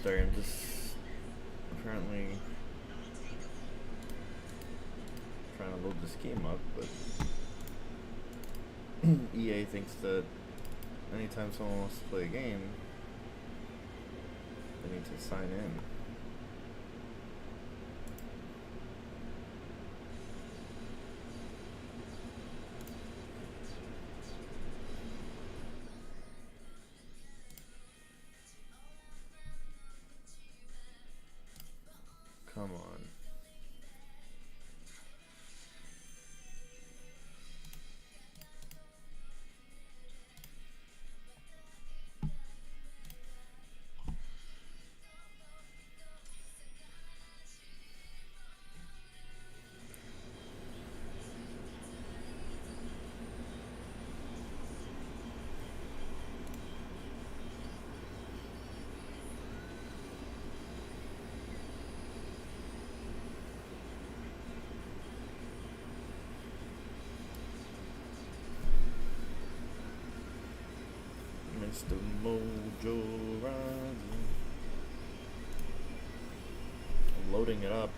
Sorry, I'm just apparently trying to load this game up, but EA thinks that anytime someone wants to play a game, they need to sign in. Come on. Mr. Mojo Rising. I'm loading it up.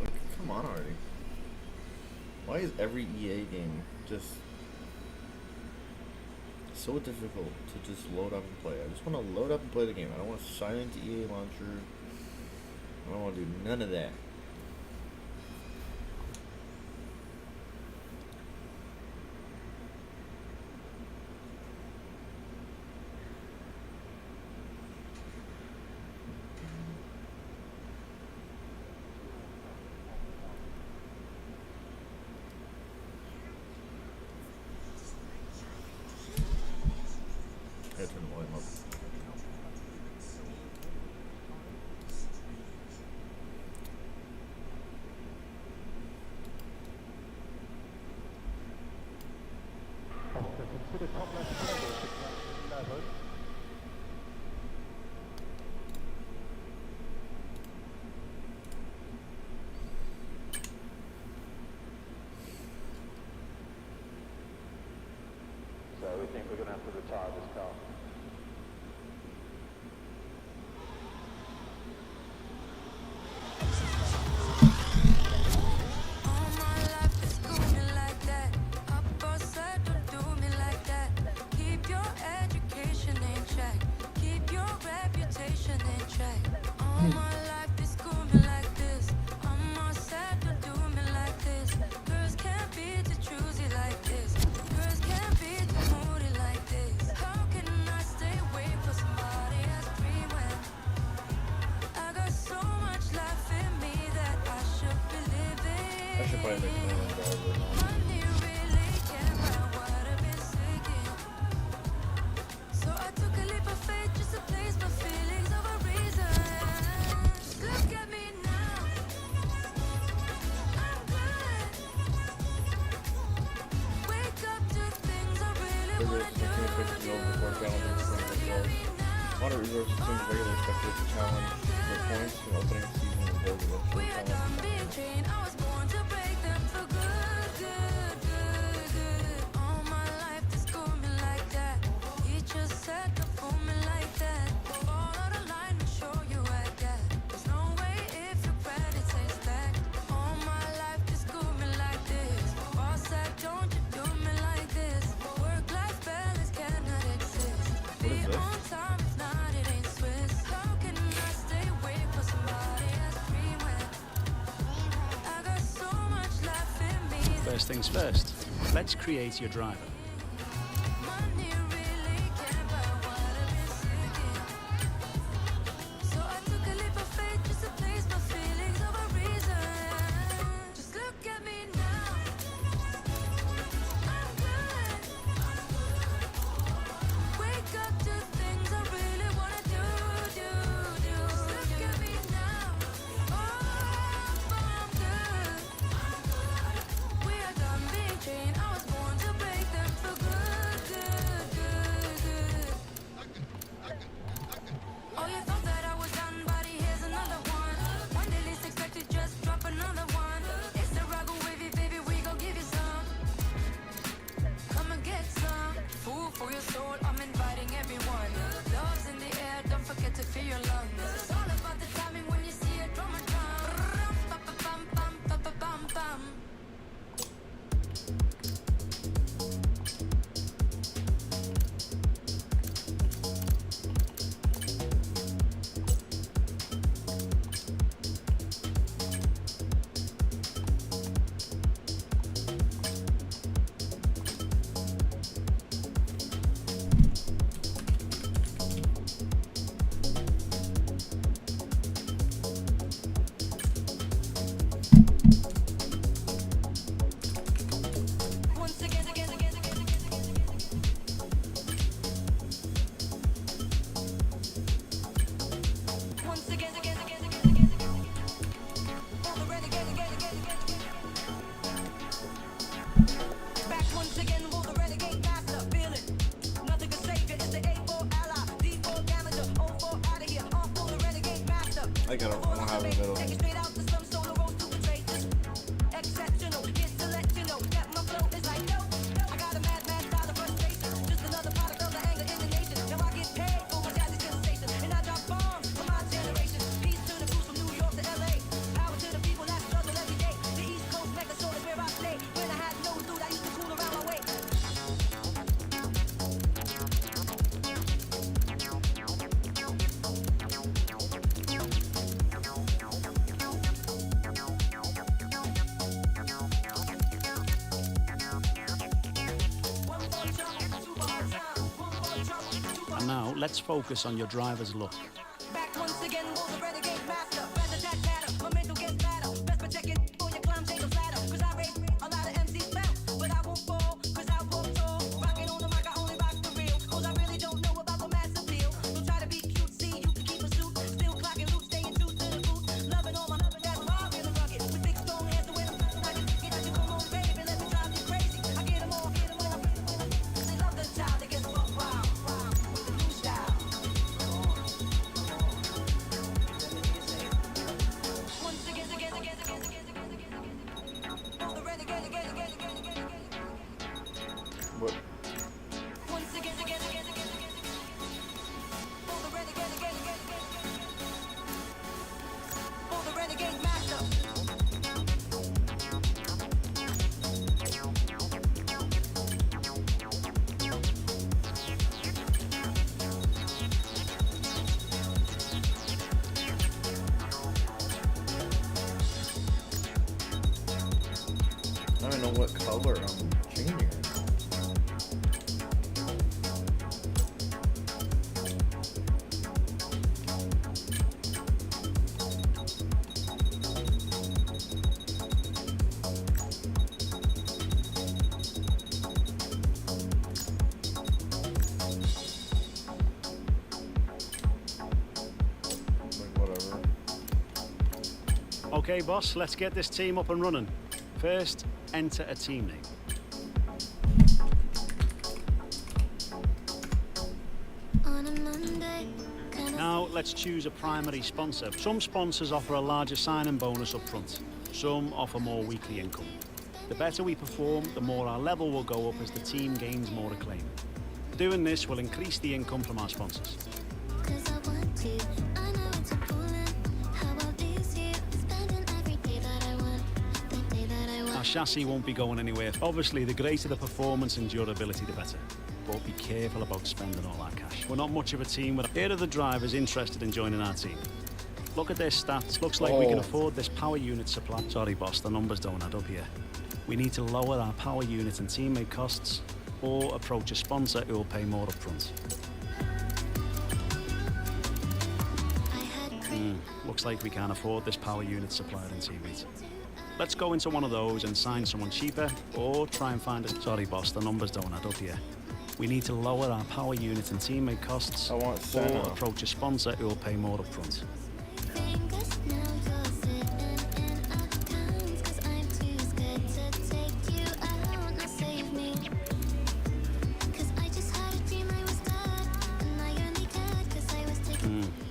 Like, come on already. Why is every EA game just so difficult to just load up and play? I just want to load up and play the game. I don't want to sign into EA Launcher. I don't want to do none of that. I turn the volume up. Consider top left corner, 611. So we think we're going to have to retire this car. I should probably make $1 million Water resources seems regularly expected to challenge the points from opening season and build eventually challenge. What is this? First things first, let's create your driver. I don't have a middle name. And now, let's focus on your driver's look. Back once again, will the renegade master. Better that matter, my mental gets better. Best protect it for your climb, take a ladder. Cause I rate a lot of MCs bounce, but I won't fall, cause I won't fall. Rocking on the mic, I only rock the real. Cause I really don't know about the mass appeal. Don't try to be cute, see, you can keep a suit. Still clocking loot, staying true to the boot. Loving all my loving, that's wild in the rugged. With big stone hands, the way I get you, come on, baby, let me drive you crazy. I get them all, when I they love the child, they get wild, wild, with the new style. What? I don't know what color I'm changing it. Like whatever. Okay, boss, let's get this team up and running. First, enter a team name. Now, let's choose a primary sponsor. Some sponsors offer a larger sign-in bonus up front. Some offer more weekly income. The better we perform, the more our level will go up as the team gains more acclaim. Doing this will increase the income from our sponsors. Our chassis won't be going anywhere. Obviously, the greater the performance and durability, the better. But be careful about spending all our cash. We're not much of a team, but here are the drivers interested in joining our team. Look at their stats. Looks like we can afford this power unit supply. Sorry, boss, the numbers don't add up here. We need to lower our power unit and teammate costs, or approach a sponsor who will pay more upfront. Looks like we can't afford this power unit supplier and teammate. Let's go into one of those and sign someone cheaper, or try and find a... Sorry, boss, the numbers don't add up here. We need to lower our power unit and teammate costs, I want Senna. or approach a sponsor who will pay more upfront.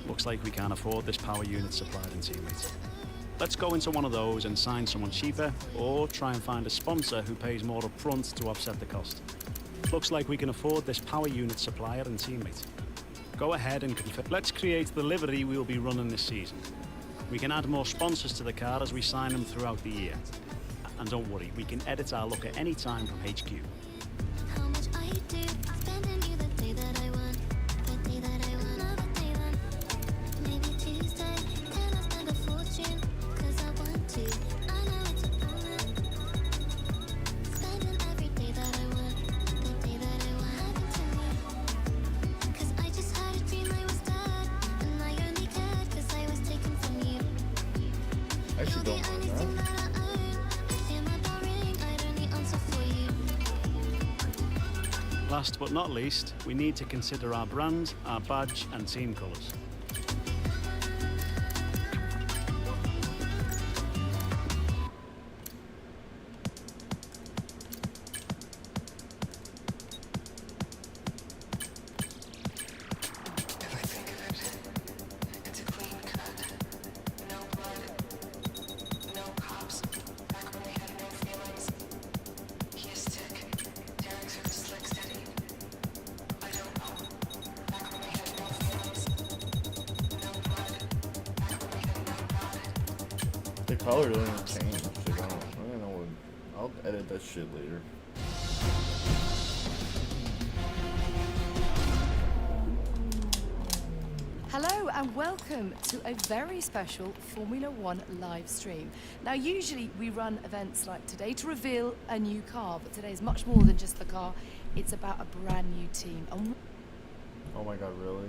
Looks like we can't afford this power unit supplied and teammates. Let's go into one of those and sign someone cheaper, or try and find a sponsor who pays more upfront to offset the cost. Looks like we can afford this power unit supplier and teammate. Go ahead and confirm. Let's create the livery we will be running this season. We can add more sponsors to the car as we sign them throughout the year. And don't worry, we can edit our look at any time from HQ. I actually don't mind that. Last but not least, we need to consider our brand, our badge and team colours. color doesn't even change. Shit, I don't know what. I'll edit that shit later. Hello and welcome to a very special Formula One live stream. Now usually we run events like today to reveal a new car, but today is much more than just the car. It's about a brand new team. And Oh my god, really?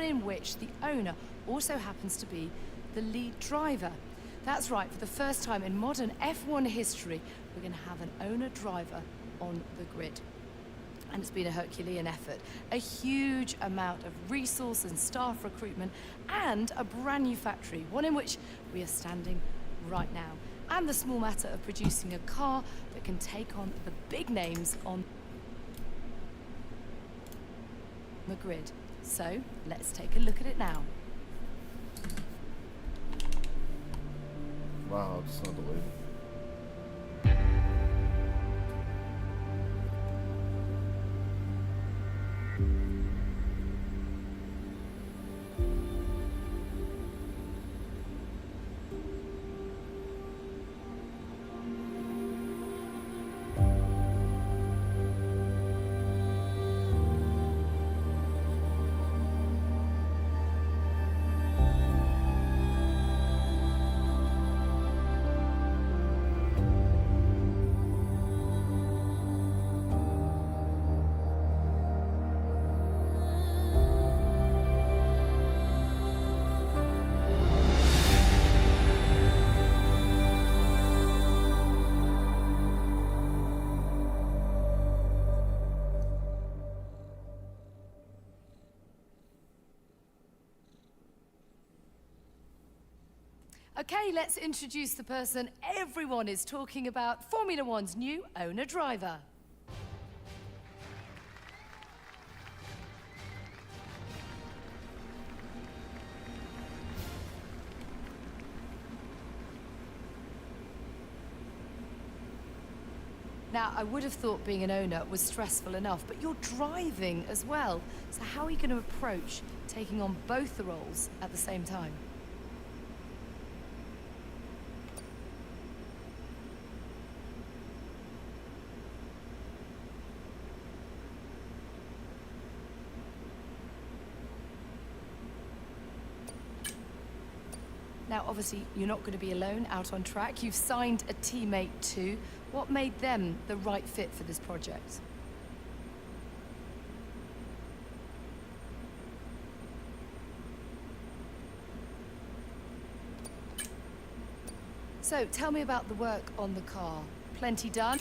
one in which the owner also happens to be the lead driver. That's right, for the first time in modern F1 history, we're going to have an owner driver on the grid. And it's been a Herculean effort, a huge amount of resource and staff recruitment, and a brand new factory, one in which we are standing right now. And the small matter of producing a car that can take on the big names on the grid. So, let's take a look at it now. Wow, it's not delayed. Okay, let's introduce the person everyone is talking about, Formula One's new owner-driver. Now, I would have thought being an owner was stressful enough, but you're driving as well. So how are you going to approach taking on both the roles at the same time? Now, obviously, you're not going to be alone out on track. You've signed a teammate too. What made them the right fit for this project? So, tell me about the work on the car. Plenty done?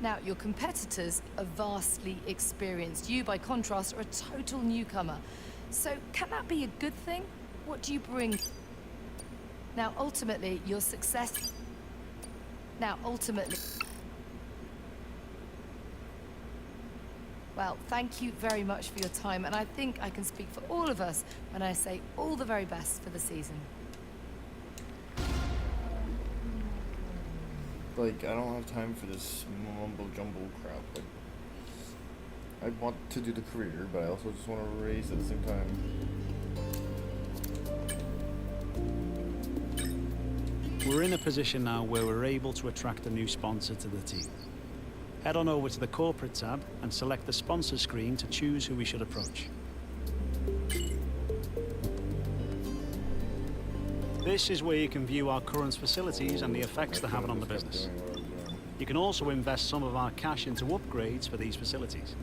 Now, your competitors are vastly experienced. You, by contrast, are a total newcomer. So, can that be a good thing? What do you bring? Now, ultimately, your success... Well, thank you very much for your time, and I think I can speak for all of us when I say all the very best for the season. Like, I don't have time for this mumbo-jumbo crap. Like, I want to do the career, but I also just want to race at the same time. We're in a position now where we're able to attract a new sponsor to the team. Head on over to the corporate tab and select the sponsor screen to choose who we should approach. This is where you can view our current facilities and the effects they're having on the business. You can also invest some of our cash into upgrades for these facilities.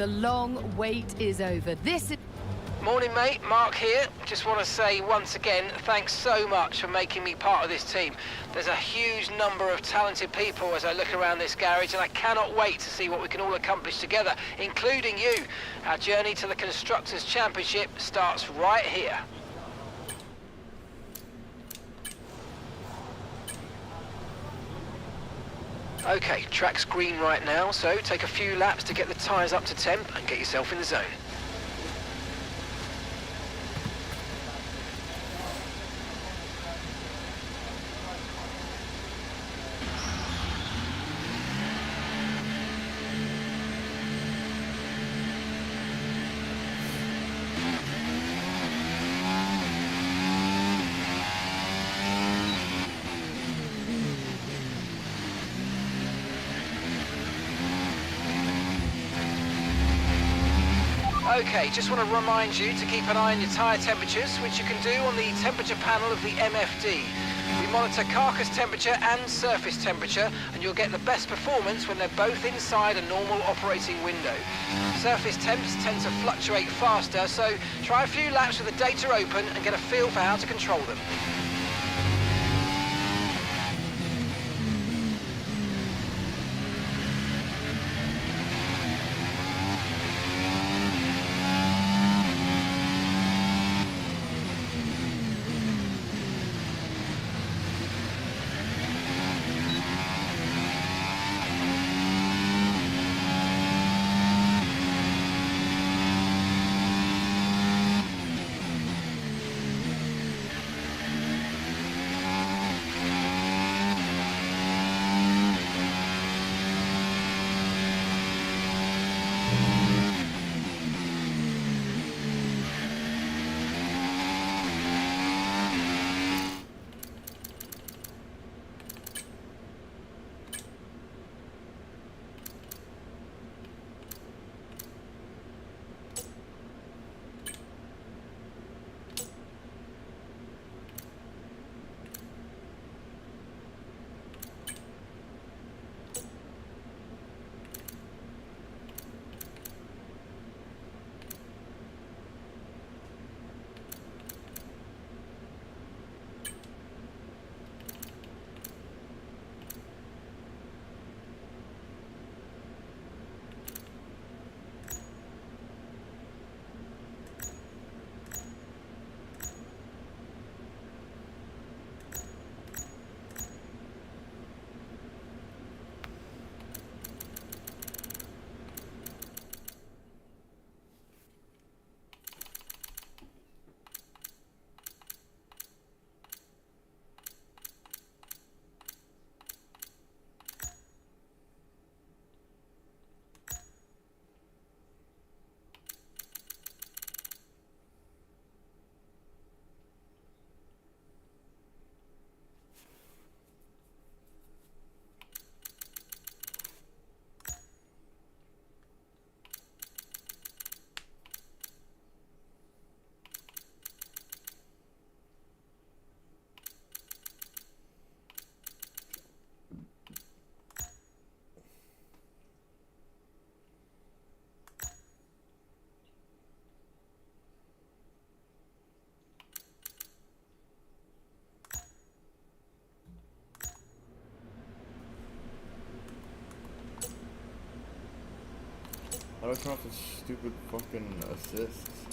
The long wait is over. This is... Morning, mate. Mark here. Just want to say once again, thanks so much for making me part of this team. There's a huge number of talented people as I look around this garage, and I cannot wait to see what we can all accomplish together, including you. Our journey to the Constructors' Championship starts right here. Okay, track's green right now, so take a few laps to get the tyres up to temp and get yourself in the zone. Okay, just want to remind you to keep an eye on your tyre temperatures, which you can do on the temperature panel of the MFD. We monitor carcass temperature and surface temperature, and you'll get the best performance when they're both inside a normal operating window. Surface temps tend to fluctuate faster, so try a few laps with the data open and get a feel for how to control them. How do I turn off this stupid fucking assists?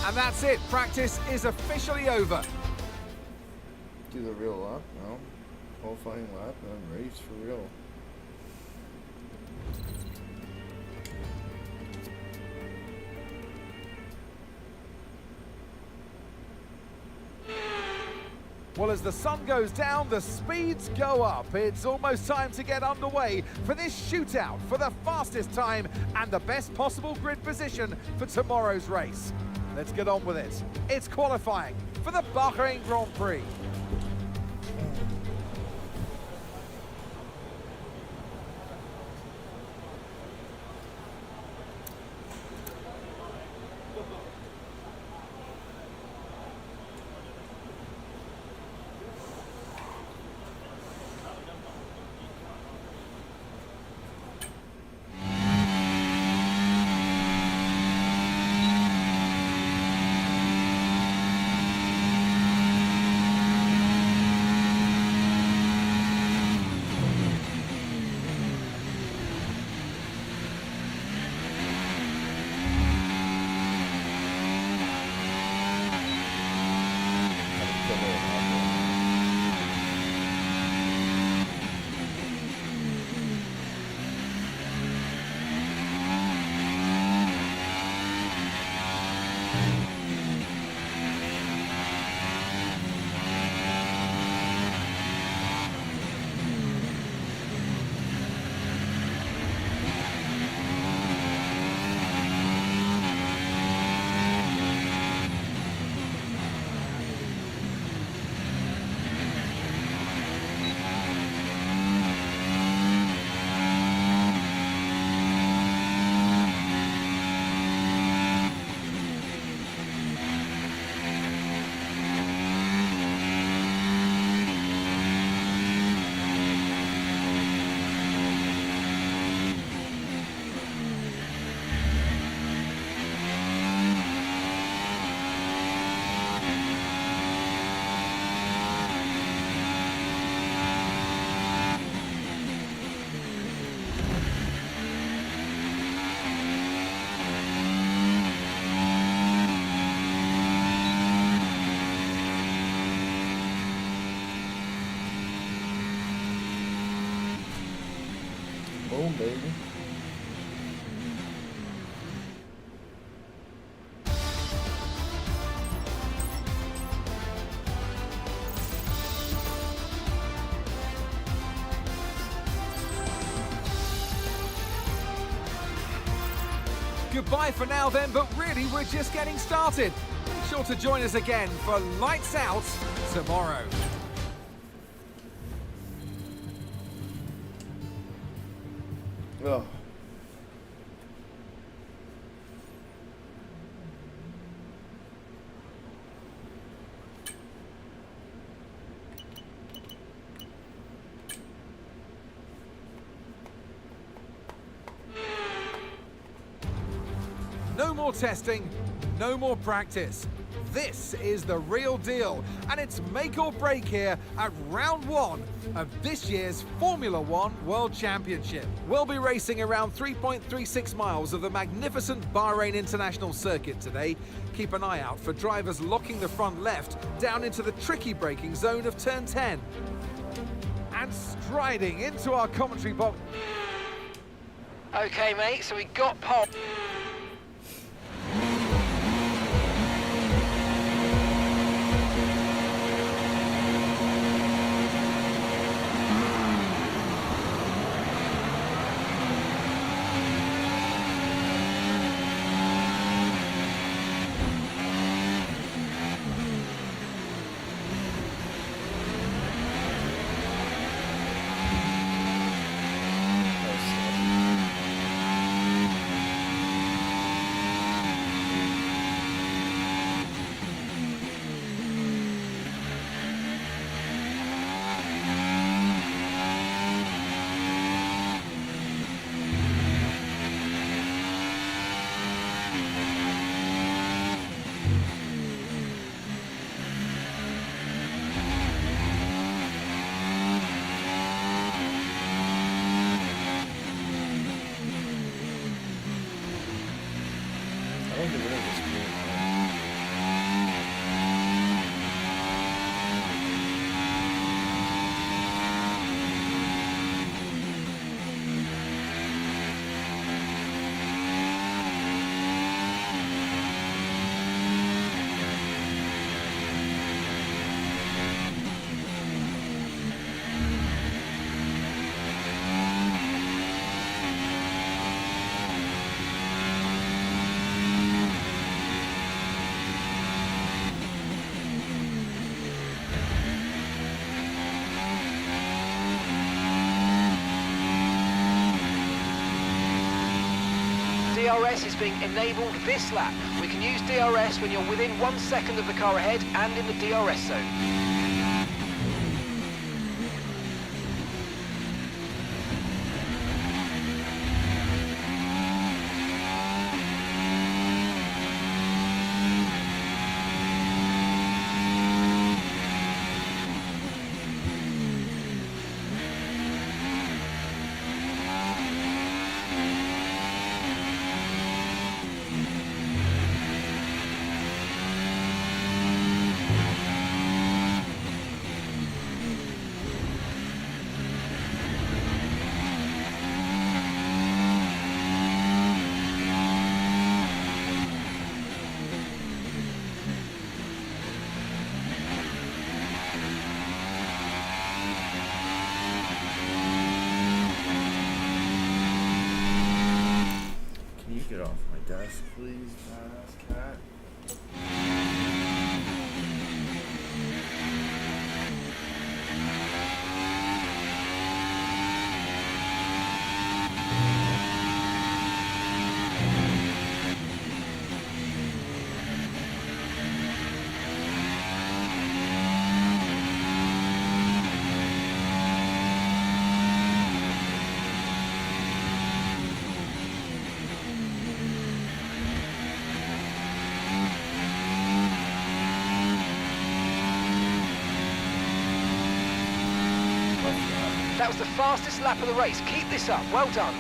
And that's it. Practice is officially over. Do the real lap now. Qualifying lap and then race for real. Well, as the sun goes down, the speeds go up. It's almost time to get underway for this shootout for the fastest time and the best possible grid position for tomorrow's race. Let's get on with it. It's qualifying for the Bahrain Grand Prix. Boom, baby. Goodbye for now then, but really we're just getting started. Make sure to join us again for Lights Out tomorrow. Oh. No more testing, no more practice. This is the real deal, and it's make or break here at round one of this year's Formula One World Championship. We'll be racing around 3.36 miles of the magnificent Bahrain International Circuit today. Keep an eye out for drivers locking the front left down into the tricky braking zone of turn 10. And striding into our commentary box. Okay, mate, so we got pole. I don't get rid of this green, man. DRS is being enabled this lap. We can use DRS when you're within 1 second of the car ahead and in the DRS zone. Can you get off my desk, please, cat? That was the fastest lap of the race. Keep this up. Well done.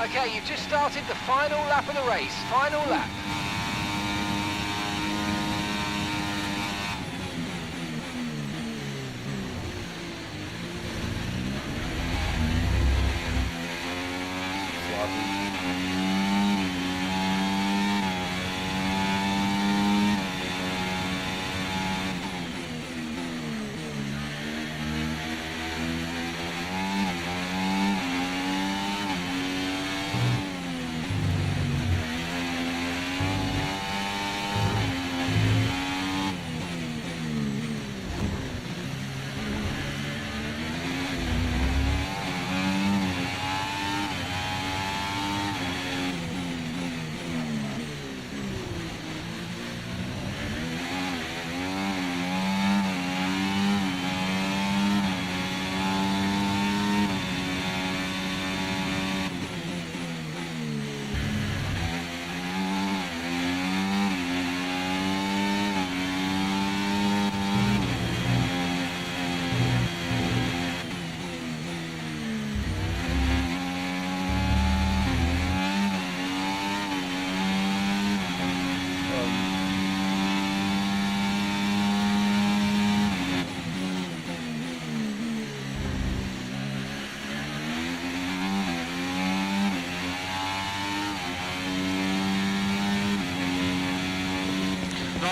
Okay, you've just started the final lap of the race. Final lap.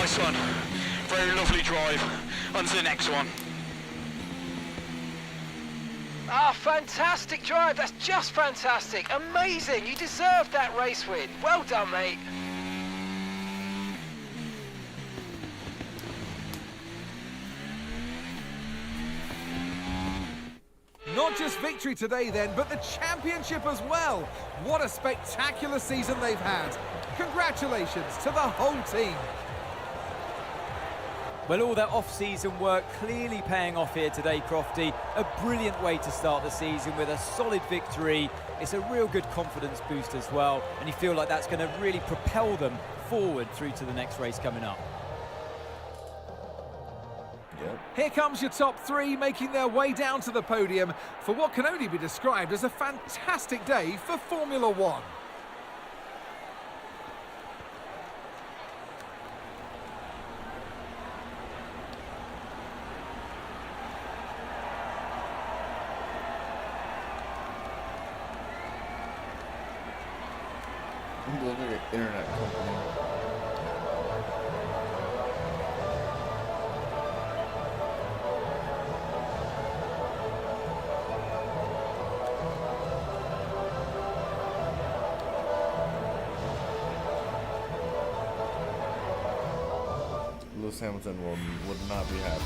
Nice one. Very lovely drive. On to the next one. Ah, fantastic drive. That's just fantastic. Amazing. You deserved that race win. Well done, mate. Not just victory today then, but the championship as well. What a spectacular season they've had. Congratulations to the whole team. Well, all that off-season work clearly paying off here today, Crofty. A brilliant way to start the season with a solid victory. It's a real good confidence boost as well, and you feel like that's going to really propel them forward through to the next race coming up. Yep. Here comes your top three making their way down to the podium for what can only be described as a fantastic day for Formula One. It looks like an internet company. Lewis Hamilton would not be happy.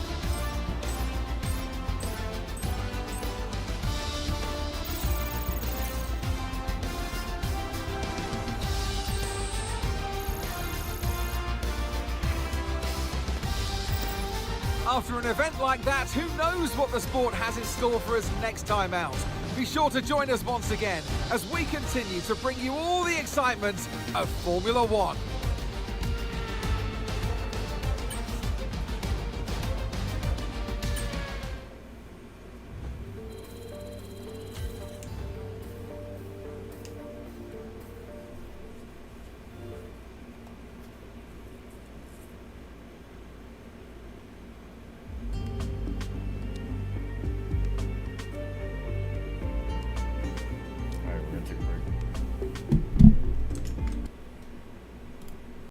After an event like that, who knows what the sport has in store for us next time out? Be sure to join us once again as we continue to bring you all the excitement of Formula One.